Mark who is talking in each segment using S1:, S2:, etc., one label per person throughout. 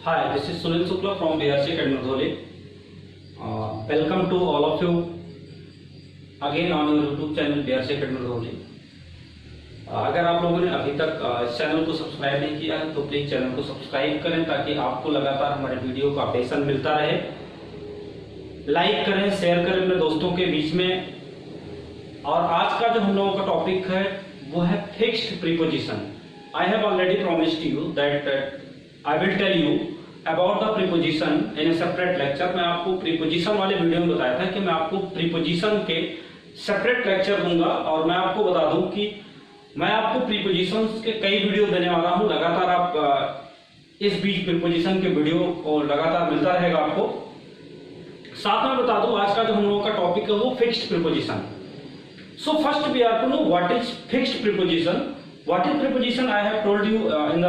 S1: Hi, this is Sunil Shukla from BRC Academy Dhole. Welcome to all of you again on your YouTube channel BRC Academy Dhole. अगर आप लोगों ने अभी तक इस channel को सब्सक्राइब नहीं किया है तो प्लीज चैनल को सब्सक्राइब करें ताकि आपको लगातार हमारे वीडियो का अपडेशन मिलता रहे। लाइक करें, शेयर करें अपने दोस्तों के बीच में। और आज का जो हम लोगों का टॉपिक है वो है fixed preposition. I have already promised you that I will tell you about the preposition in a separate lecture। मैं आपको प्रीपोजिशन वाले वीडियो में बताया था कि मैं आपको प्रीपोजिशन के सेपरेट लेक्चर दूंगा और मैं आपको बता दूं कि मैं आपको प्रीपोजिशन के कई वीडियो देने वाला हूं। लगातार आप इस बीच प्रीपोजिशन के वीडियो को लगातार मिलता रहेगा आपको। साथ में बता दूं आज का जो हम लोगों का टॉपिक है वो fixed preposition. So first we are to know what is fixed preposition. What is preposition I have told you in the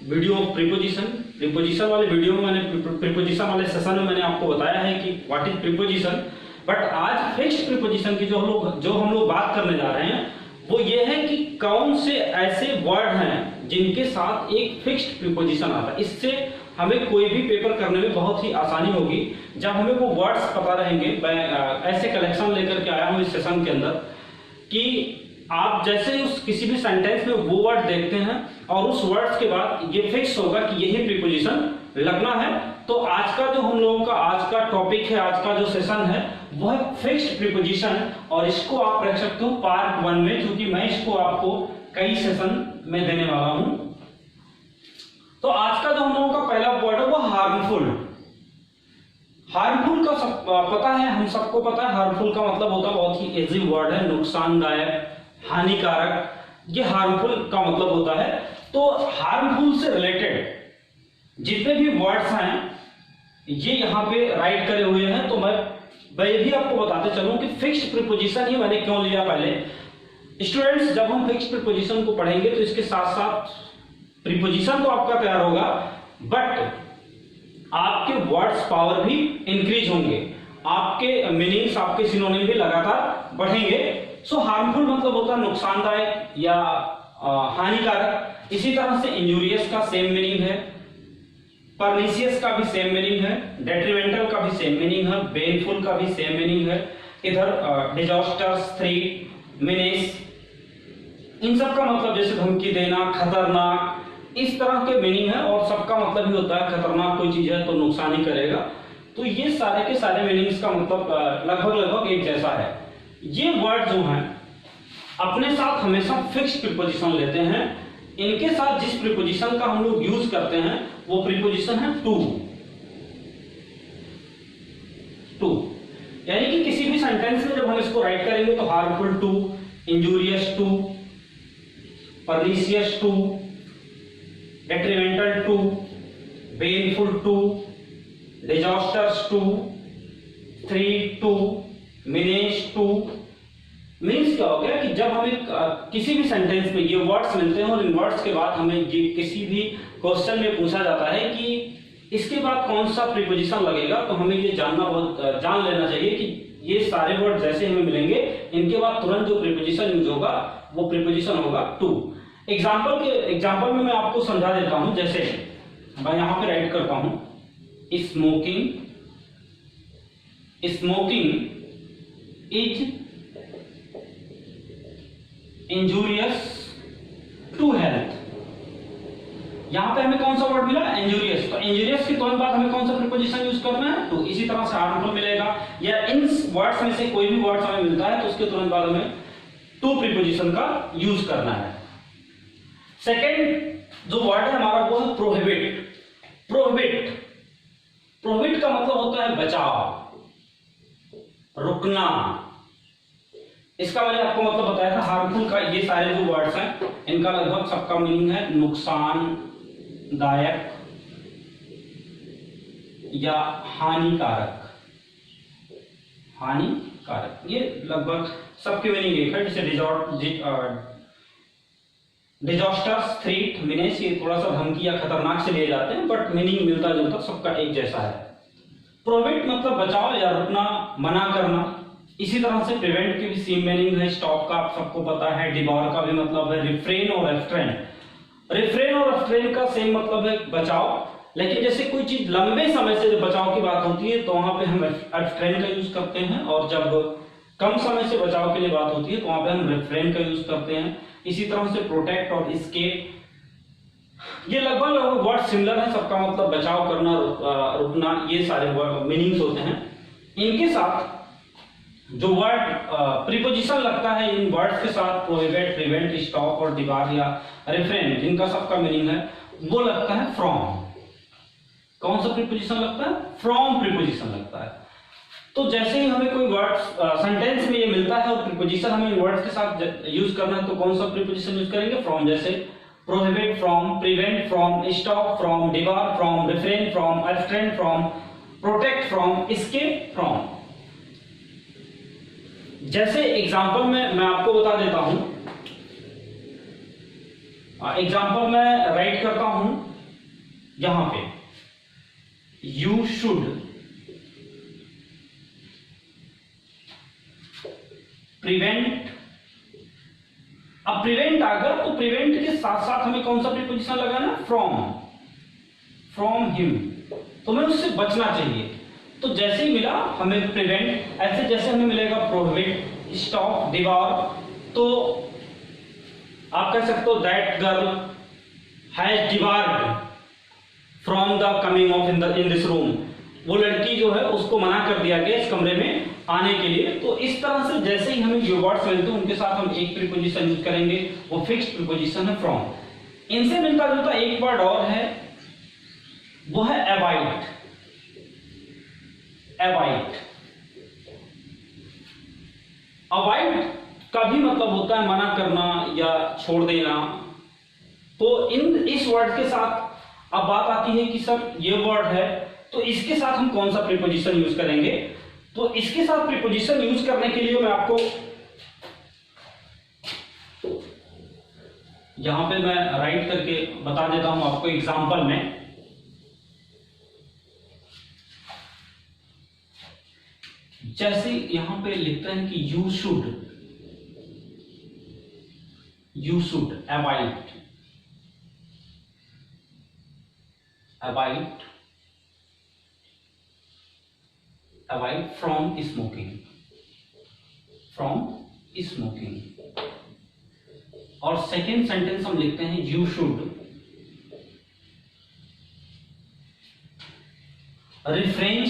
S1: video of preposition. Preposition वाले वीडियो में मैंने प्रीपोजिशन वाले सेशन में मैंने आपको बताया है कि व्हाट इज प्रीपोजिशन। बट आज फिक्स्ड प्रीपोजिशन की जो हम लोग बात करने जा रहे हैं वो ये है कि कौन से ऐसे वर्ड हैं जिनके साथ एक फिक्स्ड प्रीपोजिशन आता है। इससे हमें कोई भी पेपर करने में बहुत ही आसानी होगी जब हमें वो वर्ड्स पता रहेंगे। मैं ऐसे कलेक्शन लेकर के आया हूं इस सेशन के अंदर कि आप जैसे उस किसी भी सेंटेंस में वो वर्ड देखते हैं और उस वर्ड्स के बाद ये फिक्स होगा कि यही प्रीपोजिशन लगना है। तो आज का जो हम लोगों का आज का टॉपिक है, आज का जो सेशन है वो है फिक्स्ड प्रीपोजिशन। और इसको आप रख सकते हो पार्ट 1 में, क्योंकि मैं इसको आपको कई सेशन में देने वाला हूं। तो आज का जो हम लोगों का पहला वर्ड है वो हार्मफुल। हार्मफुल का पता है, हम सबको पता है हार्मफुल का मतलब होता है बहुत ही इजी वर्ड है, नुकसानदायक, हानिकारक। ये हार्मफुल का मतलब होता है। तो हार्मफुल से रिलेटेड जितने भी वर्ड्स हैं ये यहाँ पे राइट करे हुए हैं। तो मैं ये भी आपको बताते चलूं कि फिक्स्ड प्रीपोजिशन ही मैंने क्यों लिया। पहले स्टूडेंट्स जब हम फिक्स्ड प्रीपोजिशन को पढ़ेंगे तो इसके साथ साथ प्रीपोजिशन तो आपका तैयार होगा बट आपके वर्ड्स पावर भी इंक्रीज होंगे, आपके मीनिंग्स, आपके सिनोनिम भी लगातार बढ़ेंगे। सो हार्मफुल मतलब होता है नुकसानदायक या हानिकारक। इसी तरह से इंजूरियस का सेम मीनिंग है, परनिशियस का भी सेम मीनिंग है, डेट्रीमेंटल का भी सेम मीनिंग है, बेनफुल का भी सेम मीनिंग है। इधर डिजास्टर्स, थ्रेट, मीनेस, इन सब का मतलब जैसे धमकी देना, खतरनाक, इस तरह के मीनिंग है। और सबका मतलब ही होता है खतरनाक कोई चीज है तो नुकसान ही करेगा। तो ये सारे के सारे मीनिंग्स का मतलब लगभग एक जैसा है। ये वर्ड जो हैं अपने साथ हमेशा फिक्स्ड प्रीपोजिशन लेते हैं। इनके साथ जिस प्रीपोजिशन का हम लोग यूज करते हैं वो प्रीपोजिशन है टू। यानी कि किसी भी सेंटेंस में जब हम इसको राइट करेंगे तो harmful to, injurious to, pernicious to, detrimental to, baneful to, disasters to, threat to, menace to. Means क्या हो गया कि जब हमें किसी भी सेंटेंस में ये वर्ड्स मिलते हैं और इन वर्ड्स के बाद हमें ये किसी भी क्वेश्चन में पूछा जाता है कि इसके बाद कौन सा प्रीपोजिशन लगेगा, तो हमें ये जान लेना चाहिए कि ये सारे वर्ड जैसे हमें मिलेंगे इनके बाद तुरंत जो प्रीपोजिशन यूज होगा वो प्रीपोजिशन होगा टू। एग्जाम्पल में मैं आपको समझा देता हूं। जैसे मैं यहां पे राइट करता हूं smoking is injurious to health. यहां पे हमें कौन सा वर्ड मिला? इंजूरियस। तो इंजूरियस के तुरंत बाद हमें कौन सा प्रीपोजिशन यूज करना है? तो इसी तरह से हार्मफुल मिलेगा या इन वर्ड्स में से कोई भी वर्ड्स हमें मिलता है तो उसके तुरंत बाद हमें टू प्रीपोजिशन का यूज करना है। सेकेंड जो वर्ड है हमारा वो है प्रोहिबिट। प्रोहिबिट का मतलब होता है बचाव, रुकना। इसका मैंने आपको मतलब बताया था। हार्मफुल का ये सारे जो वर्ड्स हैं इनका लगभग सबका मीनिंग है नुकसानदायक या हानिकारक। ये लगभग सबके मीनिंग एक है। जैसे डिजास्टर्स, थ्रेट, मीनेस, ये थोड़ा सा धमकी या खतरनाक से लिए जाते हैं बट मीनिंग मिलता जुलता सबका एक जैसा है। प्रोहिबिट मतलब बचाव या रुकना, मना करना। इसी तरह से प्रिवेंट की भी सेम मीनिंग है। स्टॉप का आप सबको पता है। डिबार का भी मतलब है रिफ्रेन और रेफ्रेन। रिफ्रेन और रेफ्रेन का सेम मतलब है बचाव। लेकिन जैसे कोई चीज लंबे समय से जब बचाव की बात होती है तो वहां पे हम एब्स्ट्रेन का यूज करते हैं, और जब कम समय से बचाव के लिए बात होती है तो वहां पे हम रिफ्रेन का यूज करते हैं। इसी तरह से प्रोटेक्ट और एस्केप, ये लगभग वर्ड सिमिलर है, सबका मतलब बचाव करना, रुकना, ये सारे मीनिंग्स होते हैं। इनके साथ जो वर्ड प्रीपोजिशन लगता है, इन वर्ड्स के साथ प्रोहिबिट, प्रिवेंट, स्टॉप और डिबार या रिफ्रेन, जिनका सबका मीनिंग है वो लगता है फ्रॉम। कौन सा प्रीपोजिशन लगता है? फ्रॉम प्रीपोजिशन लगता है। तो जैसे ही हमें कोई वर्ड सेंटेंस में ये मिलता है और प्रीपोजिशन हमें इन वर्ड्स के साथ यूज करना है, तो कौन सा प्रीपोजिशन यूज करेंगे? फ्रॉम। जैसे prohibit from, prevent from, stop from, debar from, refrain from, abstain from, protect from, escape from. जैसे एग्जांपल में मैं आपको बता देता हूं, एग्जांपल में राइट करता हूं यहां पे, यू शुड प्रिवेंट। अब प्रिवेंट आ गया तो प्रिवेंट के साथ साथ हमें कौन सा प्रीपोजिशन लगाना? फ्रॉम, फ्रॉम हिम, तो हमें उससे बचना चाहिए। तो जैसे ही मिला हमें प्रिवेंट, ऐसे जैसे हमें मिलेगा प्रोहिबिट, स्टॉप, डिबार, तो आप कह सकते हो that girl has debarred from the coming of in this room, वो लड़की जो है उसको मना कर दिया गया इस कमरे में आने के लिए। तो इस तरह से जैसे ही हमें जो वर्ड्स मिलते हैं उनके साथ हम एक प्रीपोजिशन यूज करेंगे, वो फिक्स्ड प्रीपोजिशन है फ्रॉम। इनसे मिलता जुलता एक वर्ड और है, वो है अवॉइड। अवॉइड, अवॉइड का भी मतलब होता है मना करना या छोड़ देना। तो इस वर्ड के साथ अब बात आती है कि सर ये वर्ड है तो इसके साथ हम कौन सा प्रीपोजिशन यूज करेंगे। तो इसके साथ प्रीपोजिशन यूज करने के लिए मैं आपको यहां पे मैं राइट करके बता देता हूं आपको एग्जांपल में। जैसे यहां पे लिखते हैं कि you should avoid, avoid from smoking, और सेकेंड सेंटेंस हम लिखते हैं you should refrain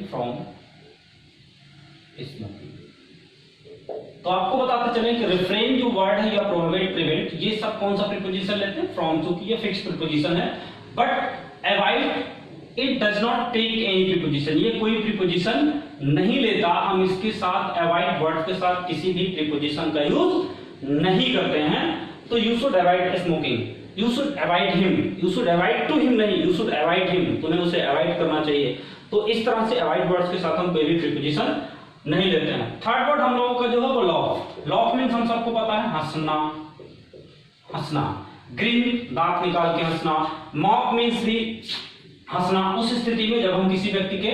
S1: from smoking, तो आपको बताते चले कि रिफ्रेन जो वर्ड है या प्रोहिबिट, प्रिवेंट, ये सब कौन सा प्रीपोजिशन लेते हैं? फ्रॉम, क्योंकि ये फिक्स प्रीपोजिशन है। But avoid it does not take any preposition, ये कोई प्रीपोजिशन नहीं लेता। हम इसके साथ अवॉइड वर्ड के साथ किसी भी प्रीपोजिशन का यूज नहीं करते हैं। तो you should avoid smoking, you should avoid him, you should avoid to him नहीं, यू शुड अवॉइड हिम, तुम्हें उसे अवॉइड करना चाहिए। तो इस तरह से अवॉइड वर्ड्स के साथ हम कोई भी प्रीपोजिशन नहीं लेते हैं। थर्ड वर्ड हम लोगों का जो है वो लॉफ। लॉफ मीन्स हम सबको पता है हंसना, ग्रीन, दांत निकाल के हंसना। मॉक मीन्स भी हंसना उस स्थिति में जब हम किसी व्यक्ति के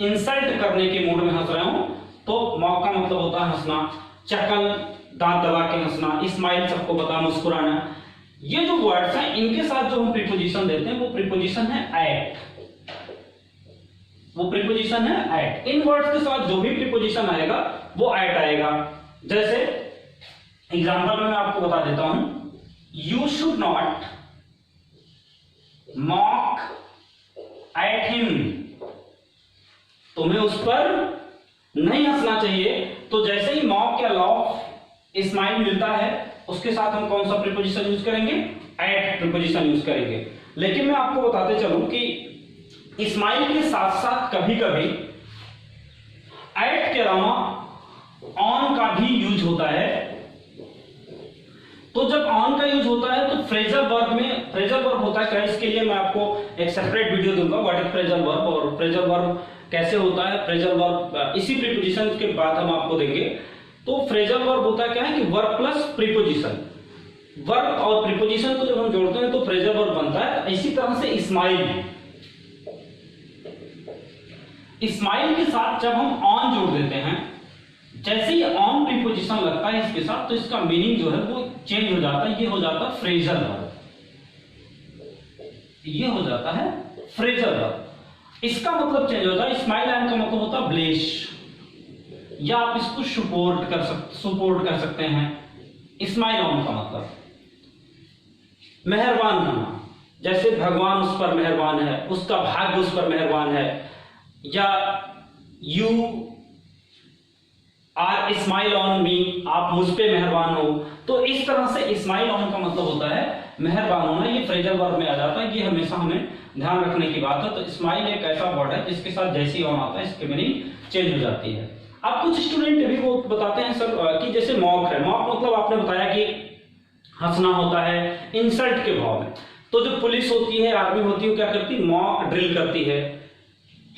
S1: इंसल्ट करने के मूड में हंस रहे हो, तो मॉक का मतलब होता है हंसना। चकल, दांत दबा के हंसना। स्माइल सबको पता, मुस्कुराना। ये जो वर्ड्स हैं इनके साथ जो हम प्रीपोजिशन देते हैं वो प्रीपोजिशन है एट, इन वर्ड्स के साथ जो भी प्रीपोजिशन आएगा वो एट आएगा। जैसे एग्जांपल में मैं आपको बता देता हूं, you should not mock at him, तुम्हें उस पर नहीं हंसना चाहिए। तो जैसे ही मॉक या लॉफ, स्माइल मिलता है उसके साथ हम कौन सा प्रीपोजिशन यूज करेंगे? एट प्रीपोजिशन यूज करेंगे। लेकिन मैं आपको बताते चलूं कि स्माइल के साथ साथ कभी कभी एट के अलावा ऑन का भी यूज होता है। तो जब ऑन का यूज होता है तो फ्रेजल वर्ब में, फ्रेजल वर्ब होता है क्या, इसके लिए मैं आपको एक सेपरेट वीडियो दूंगा, व्हाट इज फ्रेजल वर्ब और फ्रेजल वर्ब कैसे होता है। फ्रेजल वर्ब इसी प्रीपोजिशन के बाद हम आपको देंगे। तो फ्रेजल वर्ब होता है क्या है कि वर्ब प्लस प्रीपोजिशन, वर्ब और प्रीपोजिशन को जब हम जोड़ते हैं तो फ्रेजल वर्ब बनता है। इसी तरह से स्माइल के साथ जब हम ऑन जोड़ देते हैं, जैसे ही ऑन प्रीपोजिशन लगता है इसके साथ तो इसका मीनिंग जो है वो चेंज हो जाता है, ये हो जाता है फ्रेजल वर्ब, ये हो जाता है फ्रेजल वर्ब। इसका मतलब चेंज होता है। स्माइल ऑन का मतलब होता है ब्लेश, या आप इसको सुपोर्ट कर सकते हैं। स्माइल ऑन का मतलब मेहरबान होना, जैसे भगवान उस पर मेहरबान है, उसका भाग्य उस पर मेहरबान है, या you are smile on me, आप मुझ पे मेहरबान हो। तो इस तरह से स्माइल ऑन का मतलब होता है मेहरबान होना। ये फ्रेजल वर्ब में आ जाता है, ये हमेशा हमें ध्यान रखने की बात है। तो स्माइल एक ऐसा वर्ड है जिसके साथ जैसे ही ऑन आता है इसकी मीनिंग चेंज हो जाती है। अब कुछ स्टूडेंट भी वो बताते हैं सर कि जैसे मॉक है, मॉक मतलब आपने बताया कि हंसना होता है इंसल्ट के भाव में। तो जो पुलिस होती है, आर्मी होती है, वो क्या करती है, मॉक ड्रिल करती है।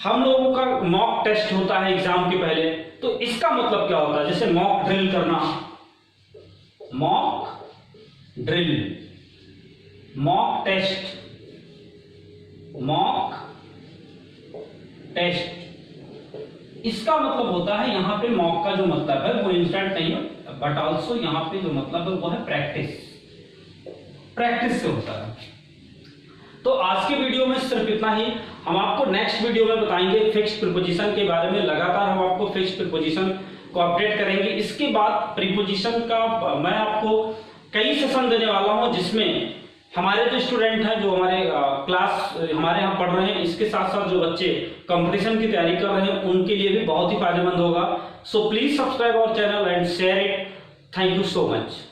S1: हम लोगों का मॉक टेस्ट होता है एग्जाम के पहले। तो इसका मतलब क्या होता है, जैसे मॉक ड्रिल करना, mock drill, mock test, mock test, इसका मतलब होता है यहां पे मॉक का जो मतलब है वो इंस्टेंट नहीं है, बट ऑल्सो यहां पे जो मतलब है वो है प्रैक्टिस, प्रैक्टिस से होता है। तो आज के वीडियो में सिर्फ इतना ही। हम आपको नेक्स्ट वीडियो में बताएंगे फिक्स्ड प्रीपोजिशन के बारे में। लगातार हम आपको फिक्स्ड प्रीपोजिशन को अपडेट करेंगे। इसके बाद प्रीपोजिशन का मैं आपको कई सेशन देने वाला हूं, जिसमें हमारे जो स्टूडेंट हैं, जो हमारे क्लास हमारे यहाँ पढ़ रहे हैं, इसके साथ साथ जो बच्चे कंपटीशन की तैयारी कर रहे हैं, उनके लिए भी बहुत ही फायदेमंद होगा। So please subscribe our channel and share it. Thank you so much.